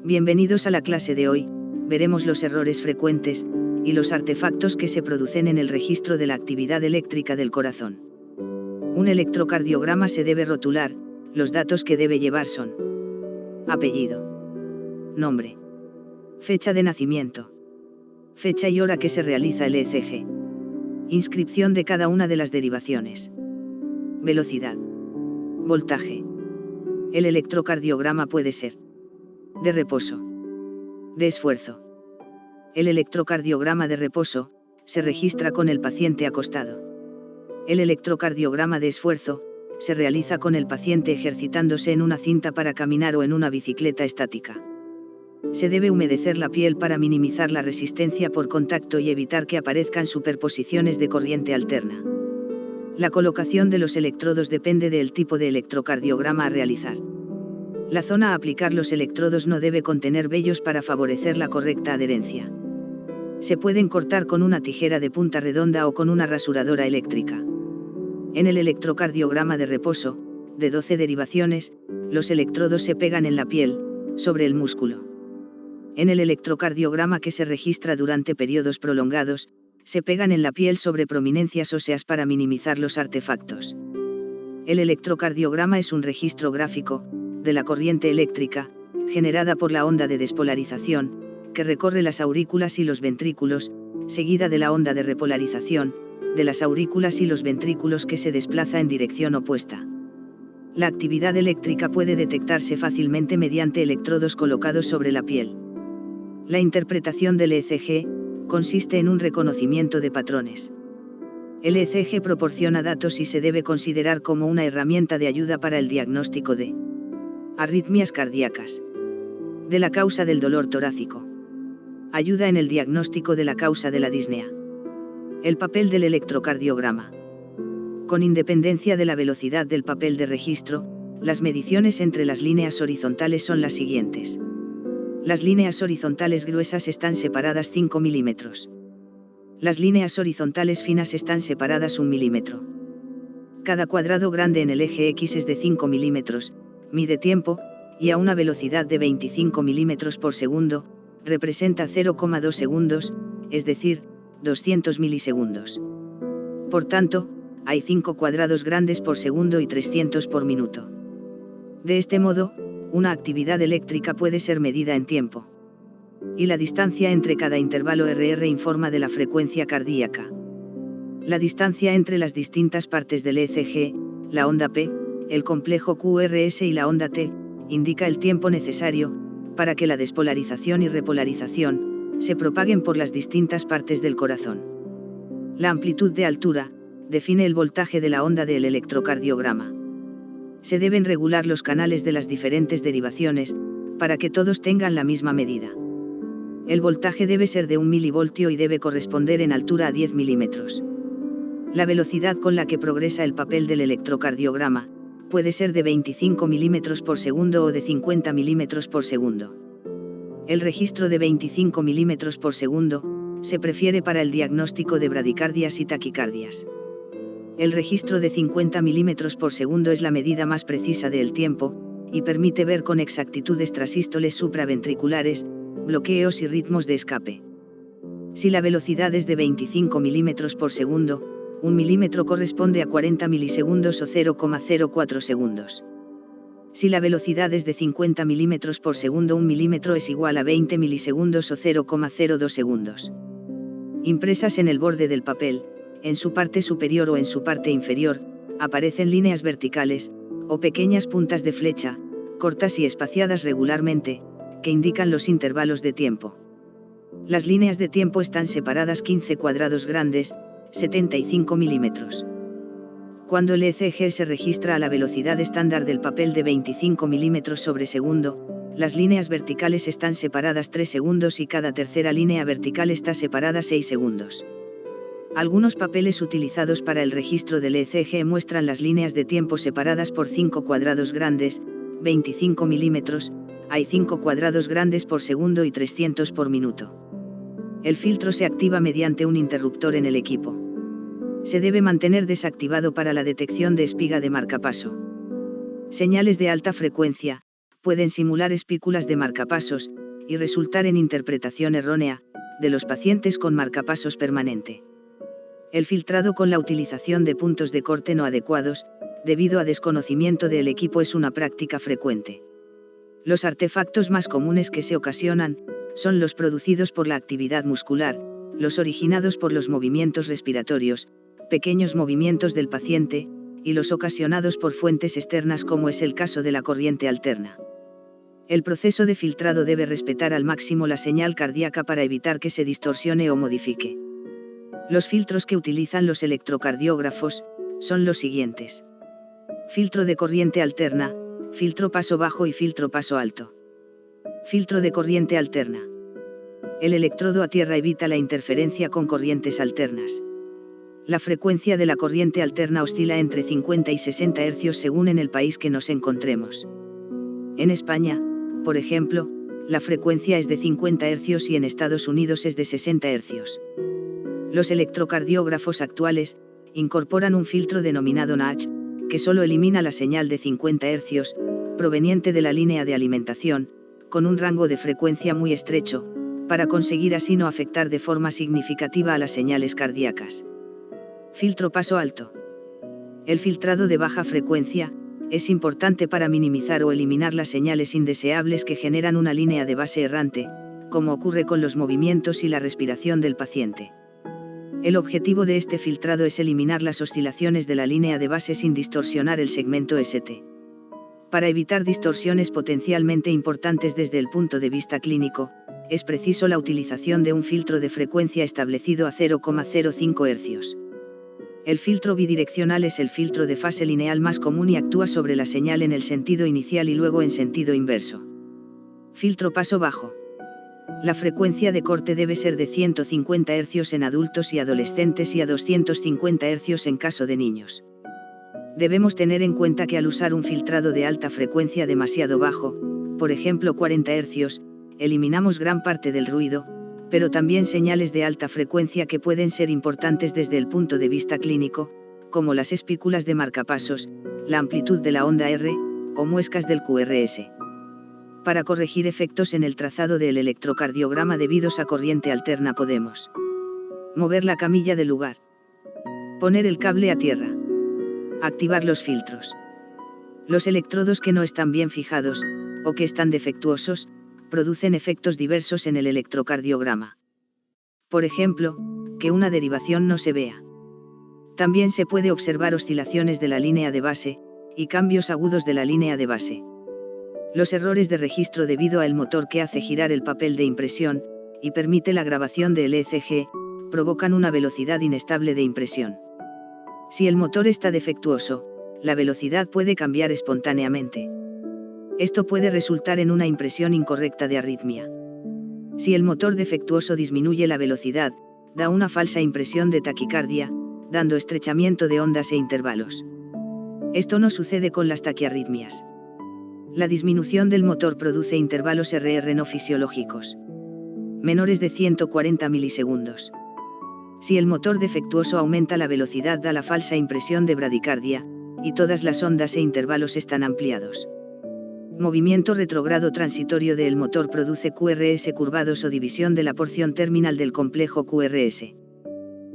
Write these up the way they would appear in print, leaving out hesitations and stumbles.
Bienvenidos a la clase de hoy, veremos los errores frecuentes, y los artefactos que se producen en el registro de la actividad eléctrica del corazón. Un electrocardiograma se debe rotular, los datos que debe llevar son: apellido, nombre, fecha de nacimiento, fecha y hora que se realiza el ECG, inscripción de cada una de las derivaciones, velocidad, voltaje. El electrocardiograma puede ser de reposo, de esfuerzo. El electrocardiograma de reposo se registra con el paciente acostado. El electrocardiograma de esfuerzo se realiza con el paciente ejercitándose en una cinta para caminar o en una bicicleta estática. Se debe humedecer la piel para minimizar la resistencia por contacto y evitar que aparezcan superposiciones de corriente alterna. La colocación de los electrodos depende del tipo de electrocardiograma a realizar. La zona a aplicar los electrodos no debe contener vellos para favorecer la correcta adherencia. Se pueden cortar con una tijera de punta redonda o con una rasuradora eléctrica. En el electrocardiograma de reposo, de 12 derivaciones, los electrodos se pegan en la piel, sobre el músculo. En el electrocardiograma que se registra durante periodos prolongados, se pegan en la piel sobre prominencias óseas para minimizar los artefactos. El electrocardiograma es un registro gráfico de la corriente eléctrica, generada por la onda de despolarización, que recorre las aurículas y los ventrículos, seguida de la onda de repolarización, de las aurículas y los ventrículos que se desplaza en dirección opuesta. La actividad eléctrica puede detectarse fácilmente mediante electrodos colocados sobre la piel. La interpretación del ECG consiste en un reconocimiento de patrones. El ECG proporciona datos y se debe considerar como una herramienta de ayuda para el diagnóstico de arritmias cardíacas, de la causa del dolor torácico. Ayuda en el diagnóstico de la causa de la disnea. El papel del electrocardiograma. Con independencia de la velocidad del papel de registro, las mediciones entre las líneas horizontales son las siguientes. Las líneas horizontales gruesas están separadas 5 milímetros. Las líneas horizontales finas están separadas 1 milímetro. Cada cuadrado grande en el eje X es de 5 milímetros, mide tiempo, y a una velocidad de 25 milímetros por segundo, representa 0,2 segundos, es decir, 200 milisegundos. Por tanto, hay 5 cuadrados grandes por segundo y 300 por minuto. De este modo, una actividad eléctrica puede ser medida en tiempo. Y la distancia entre cada intervalo RR informa de la frecuencia cardíaca. La distancia entre las distintas partes del ECG, la onda P, el complejo QRS y la onda T, indica el tiempo necesario para que la despolarización y repolarización se propaguen por las distintas partes del corazón. La amplitud de altura define el voltaje de la onda del electrocardiograma. Se deben regular los canales de las diferentes derivaciones para que todos tengan la misma medida. El voltaje debe ser de 1 milivoltio y debe corresponder en altura a 10 milímetros. La velocidad con la que progresa el papel del electrocardiograma puede ser de 25 milímetros por segundo o de 50 milímetros por segundo. El registro de 25 milímetros por segundo se prefiere para el diagnóstico de bradicardias y taquicardias. El registro de 50 milímetros por segundo es la medida más precisa del tiempo, y permite ver con exactitud extrasístoles supraventriculares, bloqueos y ritmos de escape. Si la velocidad es de 25 milímetros por segundo, 1 milímetro corresponde a 40 milisegundos o 0,04 segundos. Si la velocidad es de 50 milímetros por segundo, 1 milímetro es igual a 20 milisegundos o 0,02 segundos. Impresas en el borde del papel, en su parte superior o en su parte inferior, aparecen líneas verticales, o pequeñas puntas de flecha, cortas y espaciadas regularmente, que indican los intervalos de tiempo. Las líneas de tiempo están separadas 15 cuadrados grandes, 75 milímetros. Cuando el ECG se registra a la velocidad estándar del papel de 25 milímetros sobre segundo, las líneas verticales están separadas 3 segundos y cada tercera línea vertical está separada 6 segundos. Algunos papeles utilizados para el registro del ECG muestran las líneas de tiempo separadas por 5 cuadrados grandes, 25 milímetros, hay 5 cuadrados grandes por segundo y 300 por minuto. El filtro se activa mediante un interruptor en el equipo. Se debe mantener desactivado para la detección de espiga de marcapaso. Señales de alta frecuencia, pueden simular espículas de marcapasos, y resultar en interpretación errónea, de los pacientes con marcapasos permanente. El filtrado con la utilización de puntos de corte no adecuados, debido a desconocimiento del equipo, es una práctica frecuente. Los artefactos más comunes que se ocasionan, son los producidos por la actividad muscular, los originados por los movimientos respiratorios, pequeños movimientos del paciente, y los ocasionados por fuentes externas como es el caso de la corriente alterna. El proceso de filtrado debe respetar al máximo la señal cardíaca para evitar que se distorsione o modifique. Los filtros que utilizan los electrocardiógrafos son los siguientes: filtro de corriente alterna, filtro paso bajo y filtro paso alto. Filtro de corriente alterna. El electrodo a tierra evita la interferencia con corrientes alternas. La frecuencia de la corriente alterna oscila entre 50 y 60 Hz según en el país que nos encontremos. En España, por ejemplo, la frecuencia es de 50 Hz y en Estados Unidos es de 60 Hz. Los electrocardiógrafos actuales incorporan un filtro denominado NACH, que solo elimina la señal de 50 Hz, proveniente de la línea de alimentación, con un rango de frecuencia muy estrecho, para conseguir así no afectar de forma significativa a las señales cardíacas. Filtro paso alto. El filtrado de baja frecuencia es importante para minimizar o eliminar las señales indeseables que generan una línea de base errante, como ocurre con los movimientos y la respiración del paciente. El objetivo de este filtrado es eliminar las oscilaciones de la línea de base sin distorsionar el segmento ST. Para evitar distorsiones potencialmente importantes desde el punto de vista clínico, es preciso la utilización de un filtro de frecuencia establecido a 0,05 Hz. El filtro bidireccional es el filtro de fase lineal más común y actúa sobre la señal en el sentido inicial y luego en sentido inverso. Filtro paso bajo. La frecuencia de corte debe ser de 150 Hz en adultos y adolescentes y a 250 Hz en caso de niños. Debemos tener en cuenta que al usar un filtrado de alta frecuencia demasiado bajo, por ejemplo 40 Hz, eliminamos gran parte del ruido, pero también señales de alta frecuencia que pueden ser importantes desde el punto de vista clínico, como las espículas de marcapasos, la amplitud de la onda R, o muescas del QRS. Para corregir efectos en el trazado del electrocardiograma debidos a corriente alterna podemos mover la camilla del lugar, poner el cable a tierra, activar los filtros. Los electrodos que no están bien fijados, o que están defectuosos, producen efectos diversos en el electrocardiograma. Por ejemplo, que una derivación no se vea. También se puede observar oscilaciones de la línea de base, y cambios agudos de la línea de base. Los errores de registro debido al motor que hace girar el papel de impresión, y permite la grabación del ECG, provocan una velocidad inestable de impresión. Si el motor está defectuoso, la velocidad puede cambiar espontáneamente. Esto puede resultar en una impresión incorrecta de arritmia. Si el motor defectuoso disminuye la velocidad, da una falsa impresión de taquicardia, dando estrechamiento de ondas e intervalos. Esto no sucede con las taquiarritmias. La disminución del motor produce intervalos RR no fisiológicos, menores de 140 milisegundos. Si el motor defectuoso aumenta la velocidad, da la falsa impresión de bradicardia, y todas las ondas e intervalos están ampliados. Movimiento retrógrado transitorio del motor produce QRS curvados o división de la porción terminal del complejo QRS.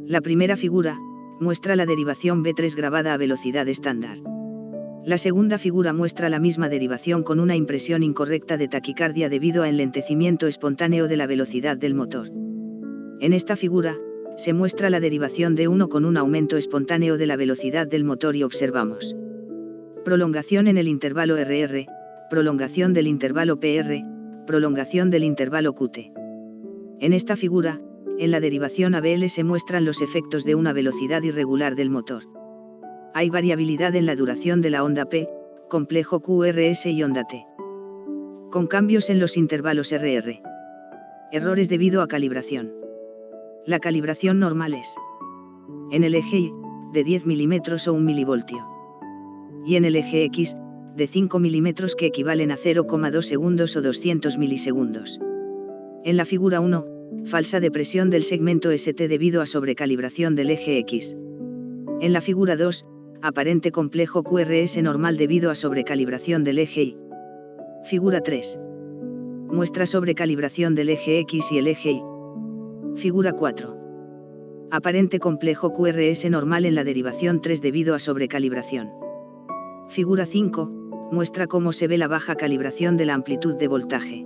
La primera figura muestra la derivación B3 grabada a velocidad estándar. La segunda figura muestra la misma derivación con una impresión incorrecta de taquicardia debido a enlentecimiento espontáneo de la velocidad del motor. En esta figura, se muestra la derivación de 1 con un aumento espontáneo de la velocidad del motor y observamos prolongación en el intervalo RR, prolongación del intervalo PR, prolongación del intervalo QT. En esta figura, en la derivación ABL se muestran los efectos de una velocidad irregular del motor. Hay variabilidad en la duración de la onda P, complejo QRS y onda T, con cambios en los intervalos RR. Errores debido a calibración. La calibración normal es en el eje Y, de 10 mm o 1 mV, y en el eje X, de 5 mm que equivalen a 0,2 segundos o 200 milisegundos. En la figura 1, falsa depresión del segmento ST debido a sobrecalibración del eje X. En la figura 2, aparente complejo QRS normal debido a sobrecalibración del eje Y. Figura 3. Muestra sobrecalibración del eje X y el eje Y. Figura 4. Aparente complejo QRS normal en la derivación 3 debido a sobrecalibración. Figura 5. Muestra cómo se ve la baja calibración de la amplitud de voltaje.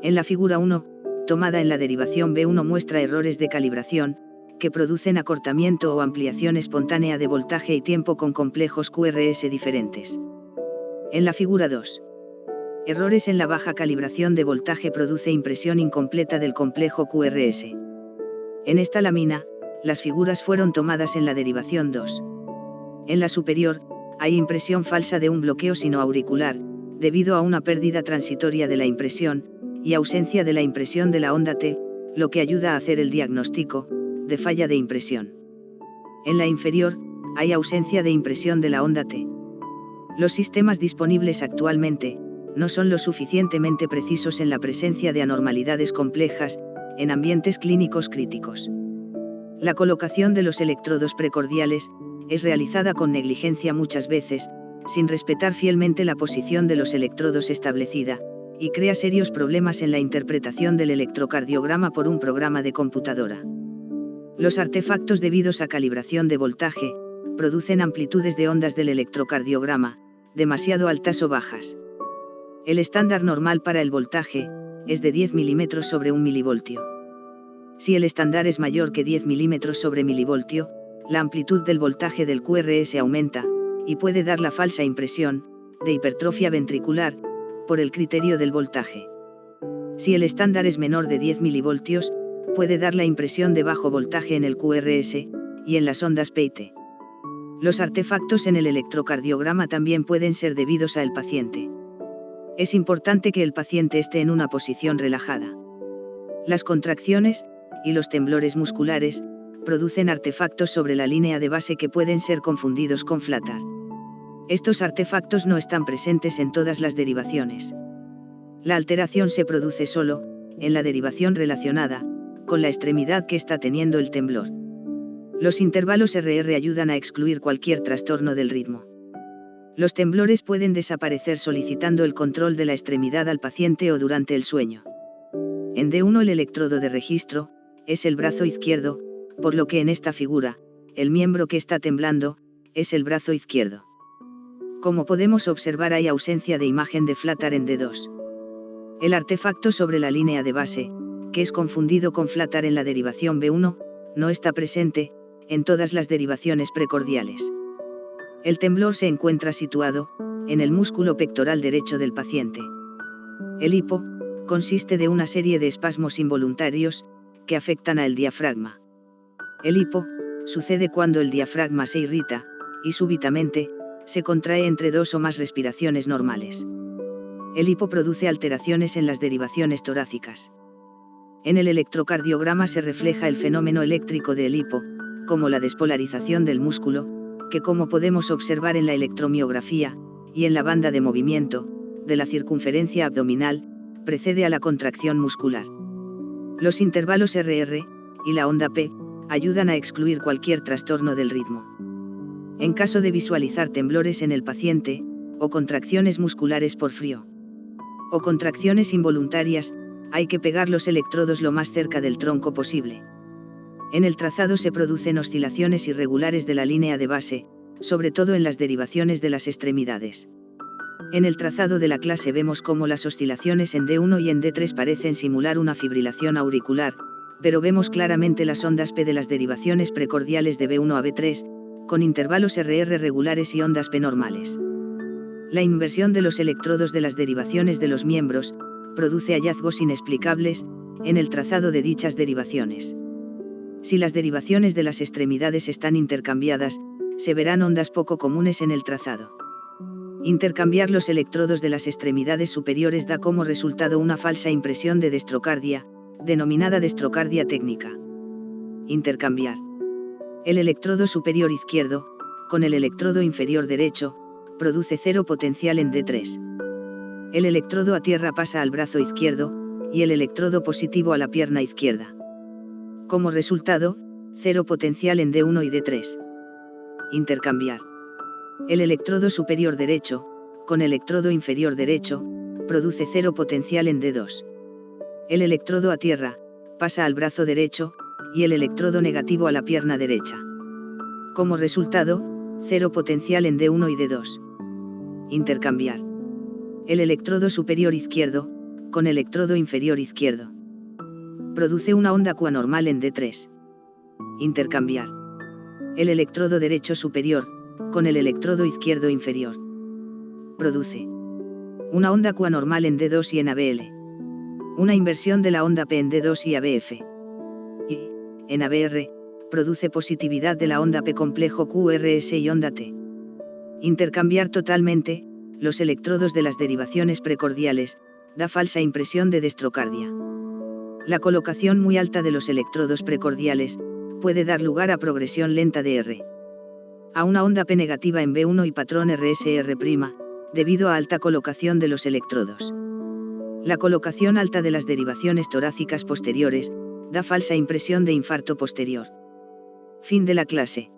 En la figura 1, tomada en la derivación B1, muestra errores de calibración, que producen acortamiento o ampliación espontánea de voltaje y tiempo con complejos QRS diferentes. En la figura 2. Errores en la baja calibración de voltaje produce impresión incompleta del complejo QRS. En esta lámina, las figuras fueron tomadas en la derivación 2. En la superior, hay impresión falsa de un bloqueo sinoauricular, debido a una pérdida transitoria de la impresión, y ausencia de la impresión de la onda T, lo que ayuda a hacer el diagnóstico de falla de impresión. En la inferior, hay ausencia de impresión de la onda T. Los sistemas disponibles actualmente no son lo suficientemente precisos en la presencia de anormalidades complejas, en ambientes clínicos críticos. La colocación de los electrodos precordiales es realizada con negligencia muchas veces, sin respetar fielmente la posición de los electrodos establecida, y crea serios problemas en la interpretación del electrocardiograma por un programa de computadora. Los artefactos debidos a calibración de voltaje producen amplitudes de ondas del electrocardiograma demasiado altas o bajas. El estándar normal para el voltaje es de 10 mm sobre 1 milivoltio. Si el estándar es mayor que 10 mm sobre milivoltio, la amplitud del voltaje del QRS aumenta, y puede dar la falsa impresión de hipertrofia ventricular, por el criterio del voltaje. Si el estándar es menor de 10 milivoltios, puede dar la impresión de bajo voltaje en el QRS, y en las ondas P y T. Los artefactos en el electrocardiograma también pueden ser debidos al paciente. Es importante que el paciente esté en una posición relajada. Las contracciones, y los temblores musculares, producen artefactos sobre la línea de base que pueden ser confundidos con flatar. Estos artefactos no están presentes en todas las derivaciones. La alteración se produce solo, en la derivación relacionada, con la extremidad que está teniendo el temblor. Los intervalos RR ayudan a excluir cualquier trastorno del ritmo. Los temblores pueden desaparecer solicitando el control de la extremidad al paciente o durante el sueño. En D1 el electrodo de registro es el brazo izquierdo, por lo que en esta figura, el miembro que está temblando es el brazo izquierdo. Como podemos observar, hay ausencia de imagen de flatar en D2. El artefacto sobre la línea de base, que es confundido con flatar en la derivación B1, no está presente en todas las derivaciones precordiales. El temblor se encuentra situado en el músculo pectoral derecho del paciente. El hipo consiste de una serie de espasmos involuntarios que afectan al diafragma. El hipo sucede cuando el diafragma se irrita y súbitamente se contrae entre 2 o más respiraciones normales. El hipo produce alteraciones en las derivaciones torácicas. En el electrocardiograma se refleja el fenómeno eléctrico del hipo, como la despolarización del músculo, que como podemos observar en la electromiografía, y en la banda de movimiento, de la circunferencia abdominal, precede a la contracción muscular. Los intervalos RR, y la onda P, ayudan a excluir cualquier trastorno del ritmo. En caso de visualizar temblores en el paciente, o contracciones musculares por frío, o contracciones involuntarias, hay que pegar los electrodos lo más cerca del tronco posible. En el trazado se producen oscilaciones irregulares de la línea de base, sobre todo en las derivaciones de las extremidades. En el trazado de la clase vemos cómo las oscilaciones en D1 y en D3 parecen simular una fibrilación auricular, pero vemos claramente las ondas P de las derivaciones precordiales de B1 a B3, con intervalos RR regulares y ondas P normales. La inversión de los electrodos de las derivaciones de los miembros produce hallazgos inexplicables en el trazado de dichas derivaciones. Si las derivaciones de las extremidades están intercambiadas, se verán ondas poco comunes en el trazado. Intercambiar los electrodos de las extremidades superiores da como resultado una falsa impresión de destrocardia, denominada destrocardia técnica. Intercambiar el electrodo superior izquierdo con el electrodo inferior derecho produce cero potencial en D3. El electrodo a tierra pasa al brazo izquierdo, y el electrodo positivo a la pierna izquierda. Como resultado, cero potencial en D1 y D3. Intercambiar el electrodo superior derecho con electrodo inferior derecho produce cero potencial en D2. El electrodo a tierra, pasa al brazo derecho, y el electrodo negativo a la pierna derecha. Como resultado, cero potencial en D1 y D2. Intercambiar. El electrodo superior izquierdo, con electrodo inferior izquierdo. Produce una onda Q anormal en D3. Intercambiar. El electrodo derecho superior, con el electrodo izquierdo inferior. Produce una onda Q anormal en D2 y en ABL. Una inversión de la onda P en D2 y ABF. Y, en ABR, produce positividad de la onda P complejo QRS y onda T. Intercambiar totalmente los electrodos de las derivaciones precordiales, da falsa impresión de destrocardia. La colocación muy alta de los electrodos precordiales, puede dar lugar a progresión lenta de R. A una onda P negativa en B1 y patrón RSR', debido a alta colocación de los electrodos. La colocación alta de las derivaciones torácicas posteriores, da falsa impresión de infarto posterior. Fin de la clase.